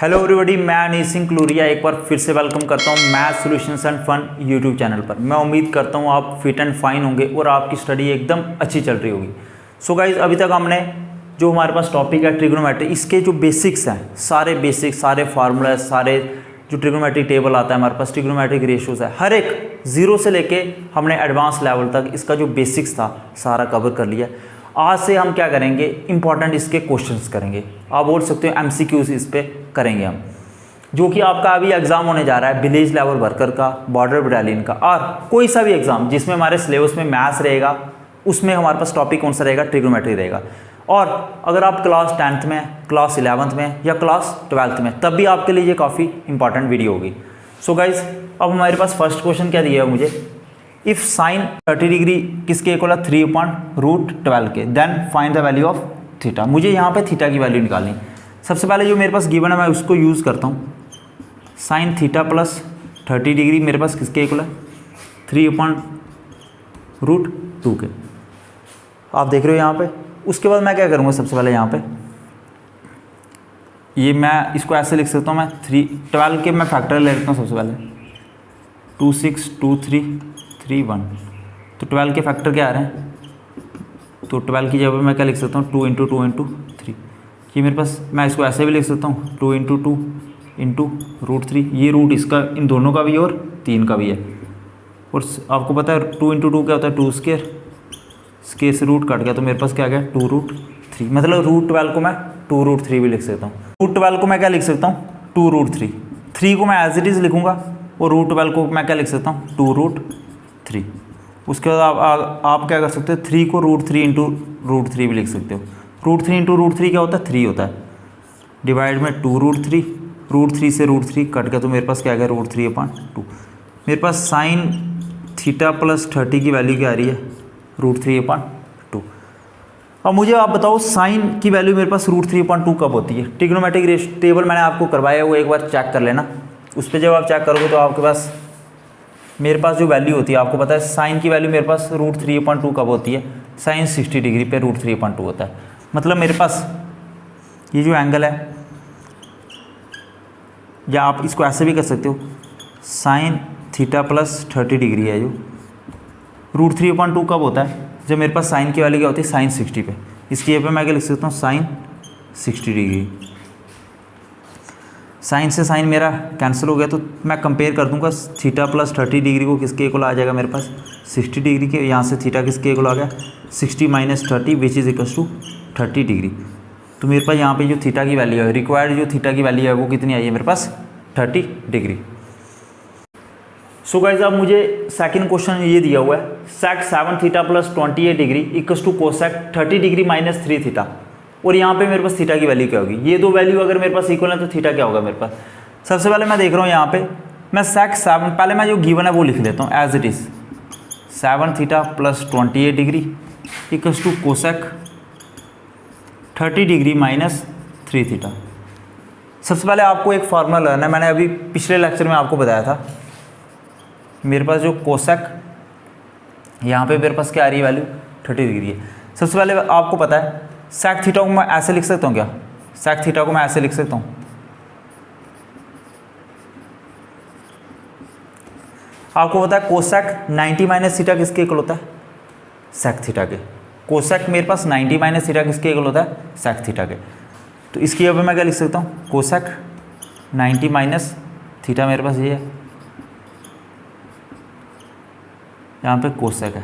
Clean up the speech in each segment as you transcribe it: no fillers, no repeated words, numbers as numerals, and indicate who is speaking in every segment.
Speaker 1: Hello everybody, मैं अनीश सिंह क्लूरिया एक बार फिर से वेलकम करता हूं math solutions and fun YouTube channel पर। मैं उम्मीद करता हूं आप फिट एंड फाइन होंगे और आपकी स्टडी एकदम अच्छी चल रही होगी। सो गाइज, अभी तक हमने जो हमारे पास टॉपिक है ट्रिग्नोमेट्री, इसके जो बेसिक्स हैं, सारे बेसिक्स, सारे फार्मूला, सारे जो ट्रिग्नोमेट्रिक टेबल आता है हमारे पास, ट्रिग्नोमेट्रिक रेशियोज है, हर एक जीरो से लेके हमने एडवांस लेवल तक इसका जो बेसिक्स था सारा कवर कर लिया। आज से हम क्या करेंगे, इंपॉर्टेंट इसके क्वेश्चंस करेंगे। आप बोल सकते हो एमसीक्यूज इस पे करेंगे हम, जो कि आपका अभी एग्जाम होने जा रहा है विलेज लेवल वर्कर का, बॉर्डर बटालियन का, और कोई सा भी एग्जाम जिसमें हमारे सिलेबस में मैथ्स रहेगा, उसमें हमारे पास टॉपिक कौन सा रहेगा, ट्रिग्नोमेट्री रहेगा। और अगर आप क्लास 10th में, क्लास 11th में या क्लास 12th में, तब भी आपके लिए ये काफ़ी इंपॉर्टेंट वीडियो होगी। सो गाइज, अब हमारे पास फर्स्ट क्वेश्चन क्या दिया है मुझे, इफ साइन 30 डिग्री किसके इक्वल है, 3/√12 के, then find the value of theta. मुझे यहाँ पे थीटा की वैल्यू निकालनी। सबसे पहले जो मेरे पास गिवन है मैं उसको यूज़ करता हूँ। साइन थीटा प्लस 30 डिग्री मेरे पास किसके इक्वल है, 3/√2 के। आप देख रहे हो यहाँ पे। उसके बाद मैं क्या करूँगा, सबसे पहले यहाँ पे ये मैं इसको ऐसे लिख सकता हूँ, मैं 12 के मैं फैक्टर ले लेता हूँ। सबसे पहले 2 6 2 3 3 1, तो 12 के फैक्टर क्या आ रहे हैं, तो 12 की जगह मैं क्या लिख सकता हूँ, 2 × 2 × 3। ये मेरे पास, मैं इसको ऐसे भी लिख सकता हूँ, 2 × 2 × √3। ये रूट इसका, इन दोनों का भी और 3 का भी है। और आपको पता है 2 × 2 क्या होता है, 2 स्क्वायर, स्क्वायर से रूट कट गया तो मेरे पास क्या आ गया, 2√3। मतलब √12 को मैं 2√3 भी लिख सकता हूँ। √12 को मैं क्या लिख सकता हूँ, 2√3। 3 को मैं एज इट इज़ लिखूँगा और √12 को मैं क्या लिख सकता हूँ, 2√3। उसके बाद आप क्या कर सकते हो, 3 को √3 × √3 भी लिख सकते हो। √3 × √3 क्या होता है, 3 होता है, डिवाइड में 2√3, √3 से √3 कट गया तो मेरे पास क्या आ गया, √3/2। मेरे पास साइन थीटा प्लस 30 की वैल्यू क्या आ रही है, √3/2। अब मुझे आप बताओ, साइन की वैल्यू मेरे पास √3/2 कब होती है। ट्रिग्नोमेट्रिक टेबल मैंने आपको करवाया, वो एक बार चेक कर लेना। उस पर जब आप चेक करोगे तो आपके पास, मेरे पास जो वैल्यू होती है, आपको पता है साइन की वैल्यू मेरे पास √3/2 कब होती है, साइन 60 डिग्री पे √3/2 होता है। मतलब मेरे पास ये जो एंगल है, या आप इसको ऐसे भी कर सकते हो, साइन थीटा प्लस 30 डिग्री है, जो √3/2 कब होता है, जब मेरे पास साइन की वैल्यू क्या होती है, साइन 60 पे। इसकी जगह पे मैं क्या लिख सकता हूँ, साइन 60 डिग्री। साइन से साइन मेरा कैंसिल हो गया, तो मैं कंपेयर कर दूंगा थीटा प्लस 30 डिग्री को, किसके इक्वल आ जाएगा मेरे पास, 60 डिग्री के। यहाँ से थीटा किसके इक्वल आ गया, 60 - 30 which is equals to 30 degree. तो मेरे पास यहाँ पे जो थीटा की वैल्यू है, रिक्वायर्ड जो थीटा की वैल्यू है, वो कितनी आई है मेरे पास, 30 डिग्री। सो गाइज, अब मुझे सेकंड क्वेश्चन ये दिया हुआ है, sec 7 theta plus 28 degree equals to cosec 30 degree - 3 theta. और यहाँ पे मेरे पास थीटा की वैल्यू क्या होगी। ये दो वैल्यू अगर मेरे पास इक्वल है तो थीटा क्या होगा मेरे पास। सबसे पहले मैं देख रहा हूँ यहाँ पे, मैं सेक 7, पहले मैं जो गिवन है वो लिख लेता हूँ as it is, 7 theta plus 28 degree equals to cosec 30 degree - 3 theta. सबसे पहले आपको एक फार्मूला लगाना है, मैंने अभी पिछले लेक्चर में आपको बताया था। मेरे पास जो कोसेक, यहाँ पे मेरे पास क्या आ रही है वैल्यू, 30 डिग्री है। सबसे पहले आपको पता है सेक थीटा को मैं ऐसे लिख सकता हूँ क्या, सेक थीटा को मैं ऐसे लिख सकता हूँ, आपको पता है कोसेक 90 - थीटा किसके इक्वल होता है, सेक थीटा के। कोसेक मेरे पास 90 - थीटा किसके इक्वल होता है, सेक थीटा के। तो इसकी जगह पे मैं क्या लिख सकता हूँ, कोसेक 90 - थीटा मेरे पास ये है, यहाँ पे कोसेक है,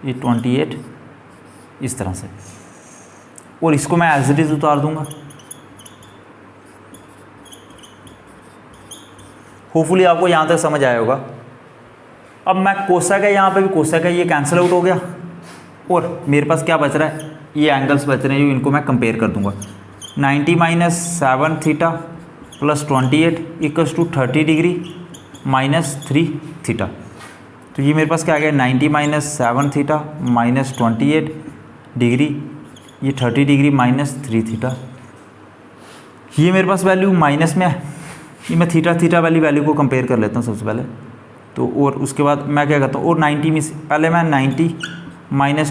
Speaker 1: ये 28 इस तरह से, और इसको मैं एज इट इज उतार दूंगा। होपफुली आपको यहाँ तक समझ आया होगा। अब मैं कोसेक है, यहाँ पे भी कोसेक है, ये कैंसिल आउट हो गया, और मेरे पास क्या बच रहा है, ये एंगल्स बच रहे हैं, जो इनको मैं कंपेयर कर दूंगा। 90 - 7 theta plus 28 equals to 30 degree -3 theta. तो ये मेरे पास क्या आ गया, 90 - 7 थीटा -28 डिग्री, ये 30 डिग्री -3 थीटा। ये मेरे पास वैल्यू माइनस में है, ये मैं थीटा वाली वैल्यू को कंपेयर कर लेता हूँ सबसे पहले तो। और उसके बाद मैं क्या करता हूँ, और 90 में से पहले मैं 90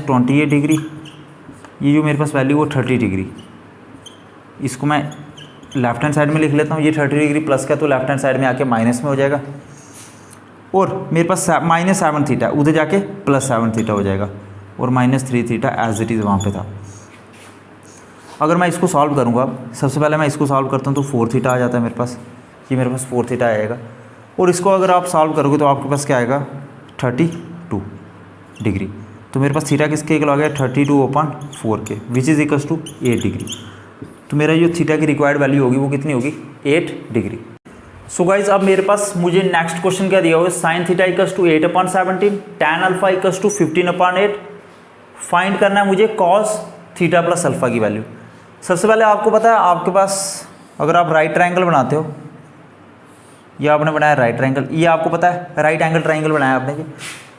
Speaker 1: - 28 डिग्री, ये जो मेरे पास वैल्यू वो 30 डिग्री, इसको मैं लेफ्ट हैंड साइड में लिख लेता हूँ, ये 30 डिग्री प्लस का तो लेफ्ट हैंड साइड में आके माइनस में हो जाएगा, और मेरे पास -7 थीटा उधर जाके +7 थीटा हो जाएगा, और -3 थीटा एज इट इज़ वहाँ पे था। अगर मैं इसको सॉल्व करूँगा, अब सबसे पहले मैं इसको सॉल्व करता हूँ तो 4 थीटा आ जाता है मेरे पास, ये मेरे पास 4 थीटा आएगा, और इसको अगर आप सॉल्व करोगे तो आपके पास क्या आएगा 32 डिग्री। तो मेरे पास थीटा किसके इक्वल आ गया 32/4 के, which is equals to 8 degree. तो मेरा जो थीटा की रिक्वायर्ड वैल्यू होगी वो कितनी होगी 8 डिग्री। सो गाइज अब मेरे पास मुझे नेक्स्ट क्वेश्चन क्या दिया हुआ है, sine theta equals to 8/17, tan alpha equals to 15/8, find करना है मुझे कॉस थीटा प्लस अल्फा की वैल्यू। सबसे पहले आपको पता है आपके पास अगर आप राइट ट्रायंगल बनाते हो, ये आपने बनाया राइट ट्रायंगल, ये आपको पता है राइट एंगल ट्रायंगल बनाया आपने,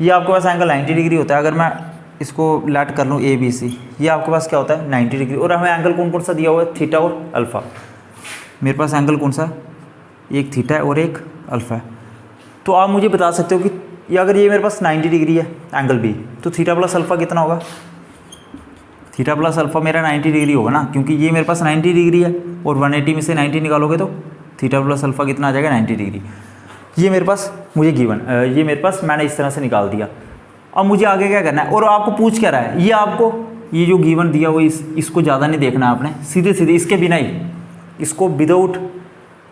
Speaker 1: ये आपके पास एंगल 90 डिग्री होता है। अगर मैं इसको लेट कर लूँ ABC, ये आपके पास क्या होता है 90 डिग्री, और हमें एंगल कौन कौन सा दिया हुआ है थीटा और अल्फ़ा। मेरे पास एंगल कौन सा, एक थीटा है और एक अल्फ़ा है। तो आप मुझे बता सकते हो कि ये अगर ये मेरे पास 90 डिग्री है एंगल B, तो थीटा प्लस अल्फ़ा कितना होगा, थीटा प्लस अल्फ़ा मेरा 90 डिग्री होगा ना, क्योंकि ये मेरे पास 90 डिग्री है, और 180 में से 90 निकालोगे तो थीटा प्लस अल्फ़ा कितना आ जाएगा 90 डिग्री। ये मेरे पास मुझे गिवन, ये मेरे पास मैंने इस तरह से निकाल दिया। अब मुझे आगे क्या करना है, और आपको पूछ क्या रहा है, ये आपको ये जो गिवन दिया वो इसको ज़्यादा नहीं देखना है आपने, सीधे सीधे इसके बिना ही इसको विदाउट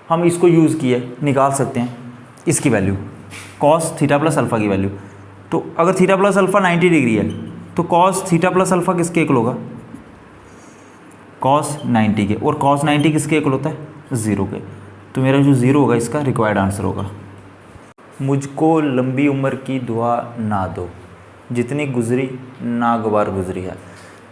Speaker 1: हम इसको यूज़ किए निकाल सकते हैं इसकी value, cos theta plus alpha की वैल्यू। तो अगर थीटा प्लस अल्फ़ा 90 डिग्री है तो कॉस थीटा प्लस अल्फ़ा किसके इक्वल होगा, कॉस 90 के, और कॉस 90 किसके इक्वल होता है 0 के। तो मेरा जो 0 होगा इसका रिक्वायर्ड आंसर होगा। मुझको लंबी उम्र की दुआ ना दो, जितनी गुजरी नागवार गुजरी है।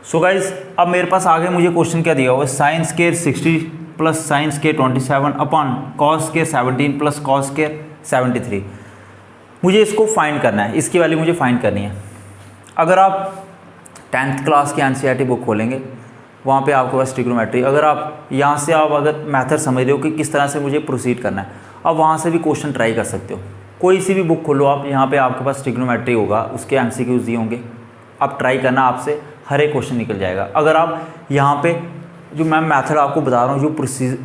Speaker 1: सो गाइज अब मेरे पास आगे मुझे क्वेश्चन क्या दिया हुआ है, sine square 60 plus sine square 27 upon cos square 17 plus cos square 73। मुझे इसको फाइंड करना है, इसकी वैल्यू मुझे फाइंड करनी है। अगर आप 10th क्लास की NCERT बुक खोलेंगे वहाँ पे आपके पास ट्रिग्नोमेट्री, अगर आप यहाँ से आप अगर मेथड समझ रहे हो कि किस तरह से मुझे प्रोसीड करना है, अब वहाँ से भी क्वेश्चन ट्राई कर सकते हो। कोई सी भी बुक खोलो आप, यहाँ पे आपके पास ट्रिग्नोमेट्री होगा, उसके MCQs दिए होंगे, आप ट्राई करना, आपसे हर एक क्वेश्चन निकल जाएगा। अगर आप यहाँ पे जो मैं मेथड आपको बता रहा हूँ, जो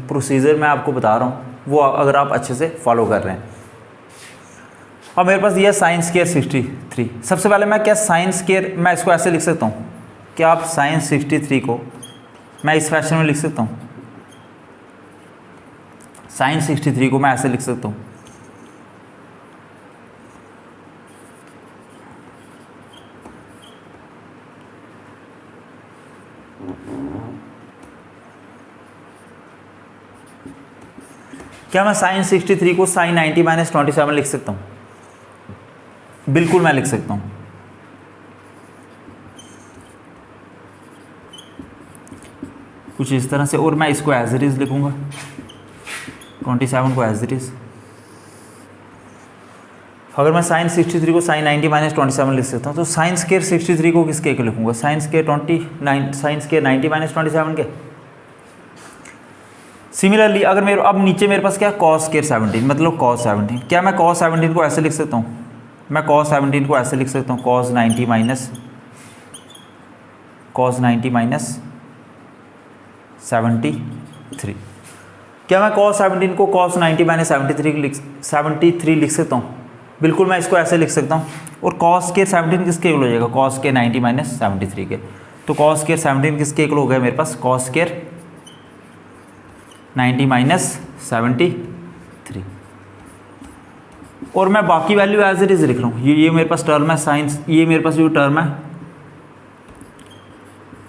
Speaker 1: प्रोसीजर मैं आपको बता रहा हूँ, वो अगर आप अच्छे से फॉलो कर रहे हैं। अब मेरे पास ये साइन स्क्वायर 63, सबसे पहले मैं क्या साइन स्क्वायर मैं इसको ऐसे लिख सकता हूँ, क्या आप साइन 63 को मैं इस फैशन में लिख सकता हूँ, साइन 63 को मैं ऐसे लिख सकता हूँ, क्या मैं साइन 63 को साइन 90 - 27 लिख सकता हूँ, बिल्कुल मैं लिख सकता हूँ। कुछ इस तरह से, और मैं इसको एज इट इज़ लिखूँगा 27 को एज इट इज़। अगर मैं साइन 63 को साइन 90 - 27 लिख सकता हूँ, तो साइन स्क्वायर 63 को किसके इक्वल लिखूँगा, साइन स्क्वायर 29 साइन स्क्वायर 90 - 27 के। सिमिलरली अगर मेरे अब नीचे मेरे पास क्या कॉस स्क्वायर 17 मतलब कॉस 17, क्या मैं कॉस 17 को ऐसे लिख सकता हूँ, मैं कॉस 17 को ऐसे लिख सकता हूँ कॉस 90 - 73। क्या मैं कॉस 17 को कॉस 90 - 73 लिख सकता हूँ, बिल्कुल मैं इसको ऐसे लिख सकता हूँ। और कॉस के 17 किसके इक्वल हो जाएगा, कॉस के 90 - 73 के। तो कॉस के 17 किसके इक्वल हो गया मेरे पास, कॉस के 90 - 73। और मैं बाकी वैल्यू एज इट इज लिख रहा हूँ, ये मेरे पास टर्म है साइंस, ये मेरे पास जो टर्म है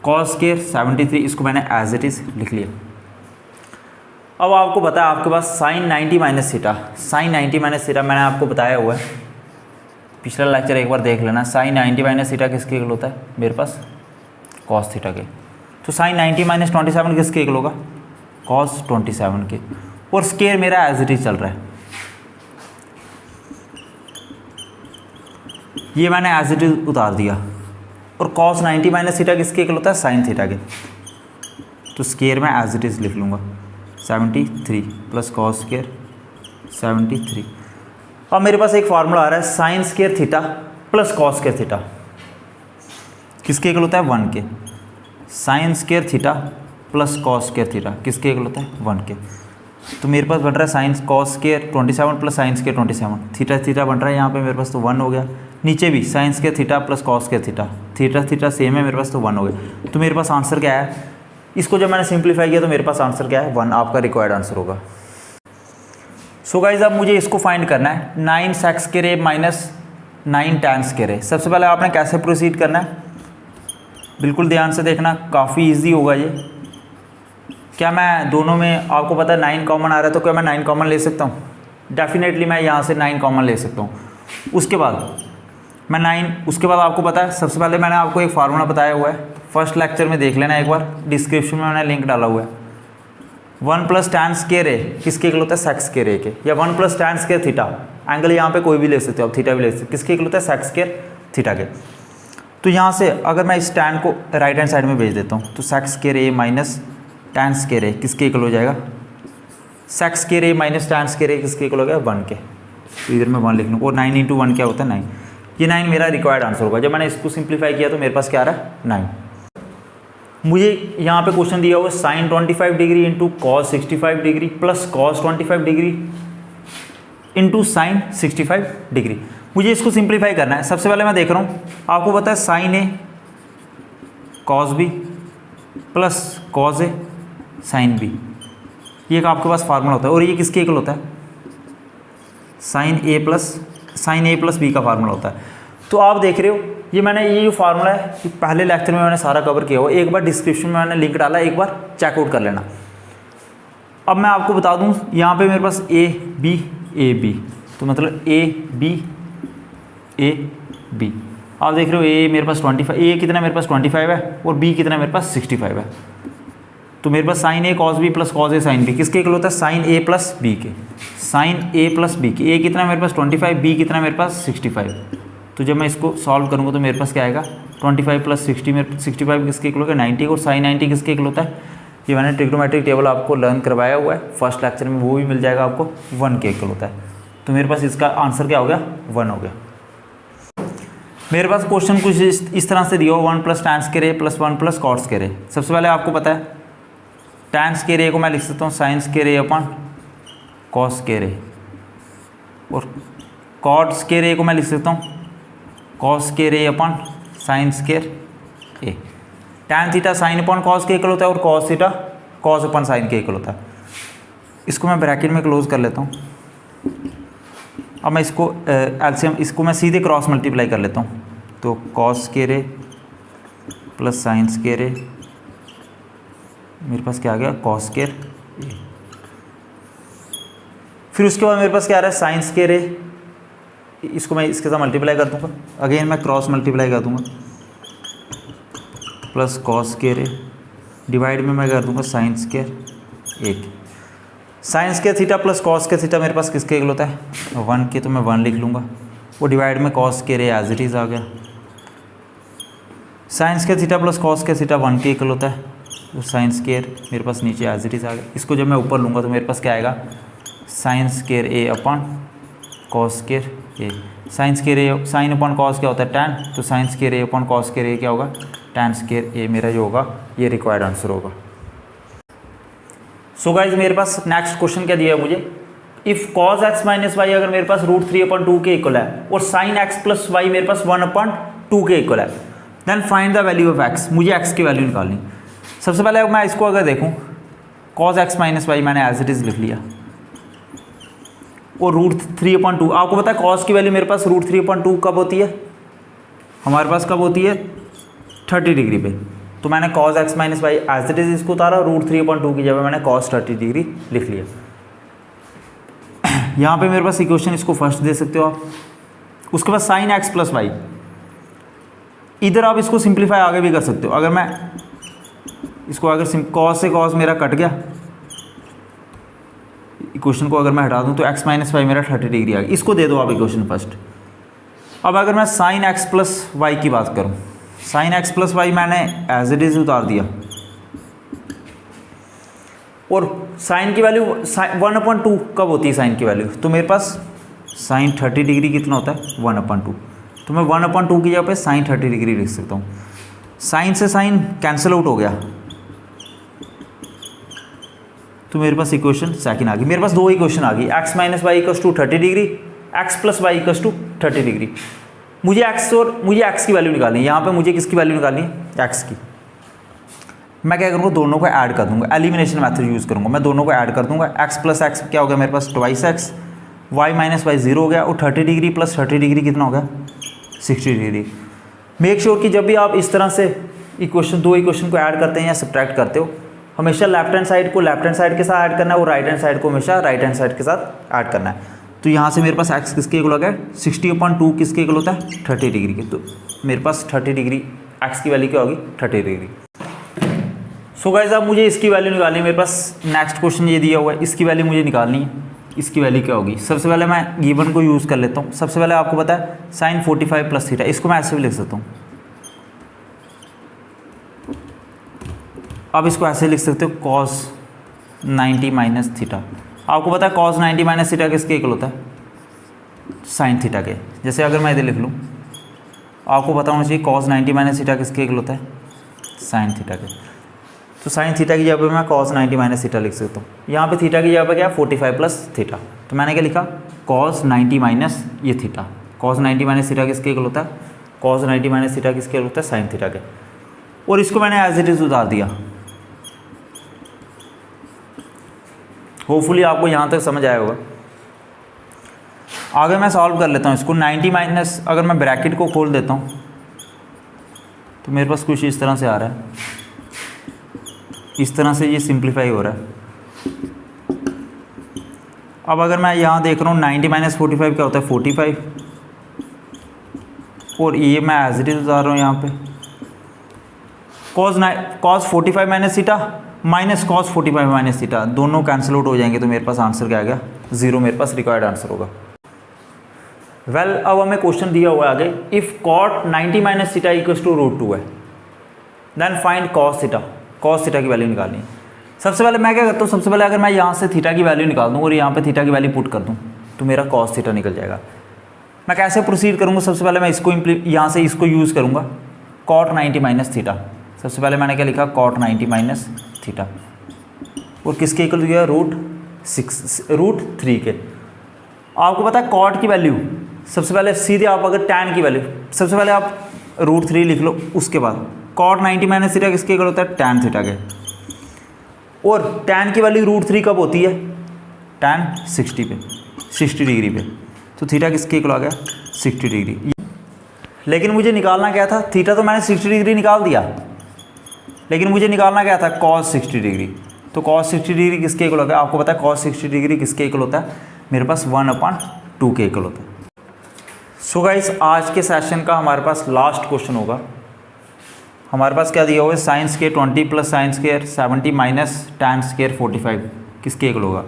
Speaker 1: कॉस के 73, इसको मैंने एज इट इज लिख लिया। अब आपको पता है आपके पास साइन 90 - थीटा, साइन 90 - थीटा मैंने आपको बताया हुआ है, पिछला लेक्चर एक बार देख लेना। साइन 90 - थीटा किसके इक्वल होता है मेरे पास, कॉस थीटा के। तो साइन 90 - 27 किसके इक्वल होगा, कॉस 27 के। और स्क्वायर मेरा एज इट इज चल रहा है, ये मैंने एज इट इज उतार दिया। और कॉस 90 - थीटा किसके इक्वल होता है, साइन थीटा के। तो स्क्वायर में एज इट इज लिख लूँगा 73 प्लस कॉस स्क्वायर 73। अब मेरे पास एक फार्मूला आ रहा है sine square theta plus cos square theta किसके इक्वल होता है 1 के। Sign square theta plus cos square theta किसके इक्वल होता है 1 के। तो मेरे पास बन रहा है sine cos square 27 plus sine square 27, theta theta बन रहा है यहाँ पे मेरे पास, तो 1 हो गया। नीचे भी sign square theta plus cos square theta, theta theta same है मेरे पास, तो 1 हो गया। तो मेरे पास आंसर क्या है, इसको जब मैंने सिंप्लीफाई किया तो मेरे पास आंसर क्या है 1, आपका रिक्वायर्ड आंसर होगा। सो गाइज अब मुझे इसको फाइंड करना है 9 सेक्स के रे माइनस 9 टैन के रे। सबसे पहले आपने कैसे प्रोसीड करना है, बिल्कुल ध्यान से देखना, काफ़ी इजी होगा ये। क्या मैं दोनों में, आपको पता है 9 कॉमन आ रहा है, तो क्या मैं 9 कॉमन ले सकता हूँ? डेफिनेटली मैं यहाँ से 9 कॉमन ले सकता हूँ। उसके बाद मैं 9, उसके बाद आपको पता है सबसे पहले मैंने आपको एक फार्मूला बताया हुआ है, फर्स्ट लेक्चर में देख लेना एक बार, डिस्क्रिप्शन में मैंने लिंक डाला हुआ है। 1 प्लस टैन स्क्वायर ए किसके इक्वल होता है सेक्स स्क्वायर ए के, या 1 plus tan square theta, angle यहाँ पे कोई भी ले सकते हो आप, थीटा भी ले सकते हो, किसके इक्वल होता है सेक्स स्क्वायर थीटा के। तो यहाँ से अगर मैं इस टैन को राइट हैंड साइड में भेज देता हूँ तो सेक्स स्क्वायर ए माइनस टैन स्क्वायर ए किसके इक्वल हो जाएगा, सेक्स स्क्वायर ए माइनस टैन स्क्वायर ए किसके इक्वल हो गया 1 के। तो इधर मैं 1 लिख लूँ, और 9 इंटू 1 क्या होता है 9, ये 9 मेरा रिक्वायर्ड आंसर होगा। जब मैंने इसको सिंप्लीफाई किया तो मेरे पास क्या आ रहा है 9। मुझे यहाँ पे क्वेश्चन दिया हुआ sine 25 degree into cos 65 degree plus cos 25 degree into sine 65 degree. मुझे इसको सिंप्लीफाई करना है। सबसे पहले मैं देख रहा हूँ, आपको पता है sign A cos B plus cos A sine B, ये एक आपके पास फार्मूला होता है, और ये किसके इक्वल होता है साइन ए प्लस बी का फार्मूला होता है। तो आप देख रहे हो ये जो फार्मूला है कि पहले लेक्चर में मैंने सारा कवर किया हुआ, एक बार डिस्क्रिप्शन में मैंने लिंक डाला, एक बार चेकआउट कर लेना। अब मैं आपको बता दूं यहाँ पे मेरे पास ए बी, तो मतलब ए बी, आप देख रहे हो ए मेरे पास 25, ए कितना मेरे पास 25 है, और बी कितना मेरे पास 65 है। तो मेरे पास sign A cos B plus cos A sine B किसके इक्वल होता है साइन ए प्लस बी के, साइन ए प्लस बी के। ए कितना मेरे पास 25, बी कितना मेरे पास 65। तो जब मैं इसको सॉल्व करूँगा तो मेरे पास क्या आएगा 25 प्लस 60, मेरे 65 किसके इक्वल होगा 90, और साइन 90 किसके इक्वल होता है, ये मैंने ट्रिग्नोमेट्रिक टेबल आपको लर्न करवाया हुआ है फर्स्ट लेक्चर में, वो भी मिल जाएगा आपको, 1 के इक्वल होता है। तो मेरे पास इसका आंसर क्या हो गया 1 हो गया। मेरे पास क्वेश्चन कुछ इस तरह से दिया हो 1 प्लस टैन स्क्वायर ए प्लस 1 प्लस कॉट स्क्वायर ए। सबसे पहले आपको पता है टैन स्क्वायर ए को मैं लिख सकता हूँ sine square A upon cos square A, और कॉट स्क्वायर ए को मैं लिख सकता हूँ cos square A upon sine square A. Tan theta sine upon cos के इक्वल होता है, और cos theta cos upon sine के इक्वल होता है। इसको मैं ब्रैकेट में क्लोज कर लेता हूँ। अब मैं इसको एलसीएम, इसको मैं सीधे क्रॉस मल्टीप्लाई कर लेता हूँ, तो कॉस स्क्वायर ए प्लस साइन स्क्वायर ए, मेरे पास क्या आ गया कॉस स्क्वायर ए। फिर उसके बाद मेरे पास क्या आ रहा है साइन स्क्वायर ए, इसको मैं इसके साथ मल्टीप्लाई कर दूँगा, अगेन मैं क्रॉस मल्टीप्लाई कर दूँगा, plus cos square A, divide में मैं कर दूँगा sine square A. Sine square theta plus cos square theta मेरे पास किसके इक्वल होता है 1 के, तो मैं 1 लिख लूँगा, वो डिवाइड में cos square A as it is आ गया। Sine square theta plus cos square theta 1 के इक्वल होता है, वो साइन स्क्वायर मेरे पास नीचे एज इट इज़ आ गया। इसको जब मैं ऊपर लूँगा तो मेरे पास क्या आएगा sign square A upon cos square A. Sine square A, sign upon cos क्या होता है टैन, तो sign square A upon cos square ए क्या होगा टैन स्क्वायर ए, मेरा जो होगा ये रिक्वायर्ड आंसर होगा। सो गाइज मेरे पास नेक्स्ट क्वेश्चन क्या दिया है मुझे, if cos x minus Y अगर मेरे पास √3/2 के इक्वल है, और sin x प्लस वाई मेरे पास 1/2 के इक्वल है, then find the value of x। मुझे x की वैल्यू निकालनी। सबसे पहले मैं इसको अगर देखूँ cos x माइनस वाई मैंने एज इट इज़ लिख लिया, और √3/2, आपको पता है cos की वैल्यू मेरे पास √3/2 कब होती है, हमारे पास कब होती है 30 डिग्री पे। तो मैंने cos x minus Y as it is इसको उतारा, √3/2 की जगह मैंने cos 30 डिग्री लिख लिया। यहाँ पे मेरे पास इक्वेशन इसको फर्स्ट दे सकते हो आप। उसके बाद साइन x प्लस वाई, इधर आप इसको सिंप्लीफाई आगे भी कर सकते हो। अगर मैं इसको अगर cos से cos मेरा कट गया, इक्वेशन को अगर मैं हटा दूँ तो x माइनस वाई मेरा 30 डिग्री आ गया। इसको दे दो आप इक्वेशन फर्स्ट। अब अगर मैं साइन x प्लस वाई की बात करूँ, साइन x प्लस वाई मैंने एज इट इज़ उतार दिया, और साइन की वैल्यू 1/2 कब होती है साइन की वैल्यू, तो मेरे पास साइन 30 डिग्री कितना होता है 1/2, तो मैं 1/2 की जगह पे साइन 30 डिग्री लिख सकता हूँ। साइन से साइन कैंसिल आउट हो गया, तो मेरे पास इक्वेशन सेकंड आ गई। मेरे पास दो इक्वेशन आ गई, x minus Y equals to 30 degree, x plus Y equals to 30 degree. मुझे x की वैल्यू निकालनी है। यहाँ पे मुझे किसकी वैल्यू निकालनी है? x की। मैं क्या करूँगा, दोनों को ऐड कर दूंगा, एलिमिनेशन मेथड यूज़ करूँगा। मैं दोनों को ऐड कर दूंगा, x प्लस एक्स क्या हो गया मेरे पास twice x, y minus y 0 हो गया, और 30 डिग्री प्लस 30 डिग्री कितना हो गया 60 डिग्री। मेक श्योर कि जब भी आप इस तरह से दो इक्वेशन को ऐड करते हैं या सब्ट्रैक्ट करते हो, हमेशा लेफ्ट हैंड साइड को लेफ्ट हैंड साइड के साथ ऐड करना है और राइट हैंड साइड को हमेशा राइट हैंड साइड के साथ ऐड करना है। तो यहाँ से मेरे पास x किसके इक्वल हो गया 60/2 किसके इक्वल होता है 30 डिग्री के। तो मेरे पास 30 डिग्री x की वैल्यू क्या होगी 30 डिग्री। सो गाइस अब मुझे इसकी वैल्यू निकालनी है। मेरे पास नेक्स्ट क्वेश्चन ये दिया हुआ है, इसकी वैल्यू मुझे निकालनी है। इसकी वैल्यू क्या होगी? सबसे पहले मैं गिवन को यूज़ कर लेता हूँ। सबसे पहले आपको पता है sin 45 प्लस थीटा, इसको मैं ऐसे भी लिख सकता हूँ। अब इसको ऐसे लिख सकते हो cos 90 माइनस थीटा। आपको पता है cos 90 माइनस थीटा किसके इक्वल होता है? साइन थीटा के। जैसे अगर मैं इधर लिख लूँ, आपको पता होना चाहिए cos 90 माइनस थीटा किसके इक्वल होता है? साइन थीटा के। तो साइन थीटा की जगह पे मैं cos 90 माइनस थीटा लिख सकता हूँ। यहाँ पे थीटा की जगह पे क्या 45 प्लस थीटा, तो मैंने क्या लिखा cos 90 माइनस ये थीटा। cos 90 माइनस थीटा किसके इक्वल होता है? cos 90 माइनस थीटा किसके इक्वल होता है? साइन थीटा के। और इसको मैंने एज इट इज़ उतार दिया। होपफुली आपको यहाँ तक समझ आया होगा। आगे मैं सॉल्व कर लेता हूँ इसको। 90 माइनस, अगर मैं ब्रैकेट को खोल देता हूँ तो मेरे पास कुछ इस तरह से आ रहा है, इस तरह से ये सिंप्लीफाई हो रहा है। अब अगर मैं यहाँ देख रहा हूँ 90 माइनस 45 क्या होता है 45, और ये मैं एज इट इज उतार रहा हूँ यहाँ पे cos 45 minus theta minus cos 45 minus theta, दोनों कैंसिल आउट हो जाएंगे। तो मेरे पास आंसर क्या आ गया 0, मेरे पास रिक्वायर्ड आंसर होगा। वेल अब हमें क्वेश्चन दिया हुआ है आगे, if cot 90 minus theta equals to √2 है, then find cos theta. cos theta की वैल्यू निकालनी है। सबसे पहले मैं क्या करता हूँ, सबसे पहले अगर मैं यहाँ से थीटा की वैल्यू निकाल दूँ और यहाँ पे थीटा की वैल्यू पुट कर दूँ तो मेरा cos थीटा निकल जाएगा। मैं कैसे प्रोसीड करूँगा? सबसे पहले मैं इसको यहाँ से इसको यूज़ करूँगा cot 90 माइनस थीटा। सबसे पहले मैंने क्या लिखा cot 90 माइनस थीटा, और किसके इक्वल गया √3 के। आपको पता है cot की वैल्यू, सबसे पहले सीधे आप अगर tan की वैल्यू, सबसे पहले आप √3 लिख लो, उसके बाद cot 90 माइनस थीटा किसके इक्वल होता है tan थीटा के। और tan की वैल्यू √3 कब होती है? tan 60 डिग्री पे। तो थीटा किसके इक्वल आ गया 60 डिग्री। लेकिन मुझे निकालना क्या था? थीटा तो मैंने 60 डिग्री निकाल दिया, लेकिन मुझे निकालना क्या था cos 60 डिग्री। तो cos 60 डिग्री किसके इक्वल होता है? आपको पता है cos 60 डिग्री किसके इक्वल होता है? मेरे पास 1/2 के इक्वल होता है। सो गाइस आज के सेशन का हमारे पास लास्ट क्वेश्चन होगा। हमारे पास क्या दिया हुआ है? Sine square 20 plus sine square 70 minus tan square 45 किसके इक्वल होगा?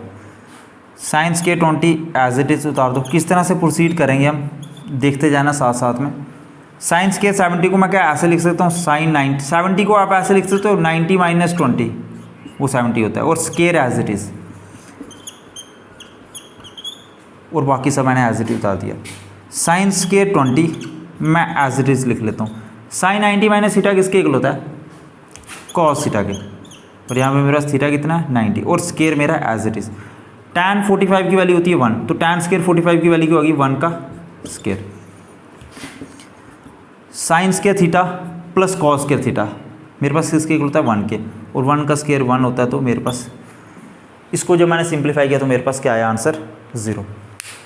Speaker 1: Sine square 20 as it is उतार दो। किस तरह से प्रोसीड करेंगे हम देखते जाना साथ साथ में। साइन स्क्वायर 70 को मैं क्या ऐसे लिख सकता हूँ साइन 90, 70 को आप ऐसे लिख सकते हो 90 माइनस 20, वो 70 होता है, और स्क्वायर एज इट इज़, और बाकी सब मैंने एज इट इज़ उतार दिया। साइन स्क्वायर 20 मैं एज इट इज़ लिख लेता हूँ। साइन 90 माइनस थीटा किसके इक्वल होता है? कॉस थीटा के। और यहाँ पे मेरा थीटा कितना है 90, और स्क्वायर मेरा एज इट इज़। tan 45 की वैल्यू होती है 1, तो tan स्क्वायर 45 की वैल्यू क्या होगी 1 का square. Sign square theta plus cos square theta मेरे पास किसके इक्वल होता है 1 के, और 1 का स्क्वायर 1 होता है। तो मेरे पास इसको जब मैंने सिंप्लीफाई किया तो मेरे पास क्या आया आंसर 0।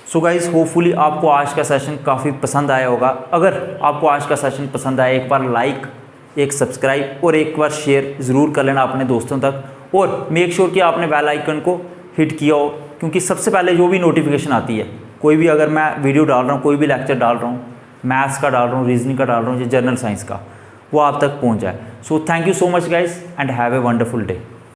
Speaker 1: सो गाइज़ होपफुली आपको आज का सेशन काफ़ी पसंद आया होगा। अगर आपको आज का सेशन पसंद आया, एक बार लाइक, एक सब्सक्राइब और एक बार शेयर ज़रूर कर लेना अपने दोस्तों तक, और मेक श्योर कि आपने बेल आइकन को हिट किया हो, क्योंकि सबसे पहले जो भी नोटिफिकेशन आती है, कोई भी अगर मैं वीडियो डाल रहा हूँ, कोई भी लेक्चर डाल रहा हूँ, मैथ्स का डाल रहा हूँ, रीजनिंग का डाल रहा हूँ या जनरल साइंस का, वो आप तक पहुँच जाए। So thank you so much guys and have a wonderful day.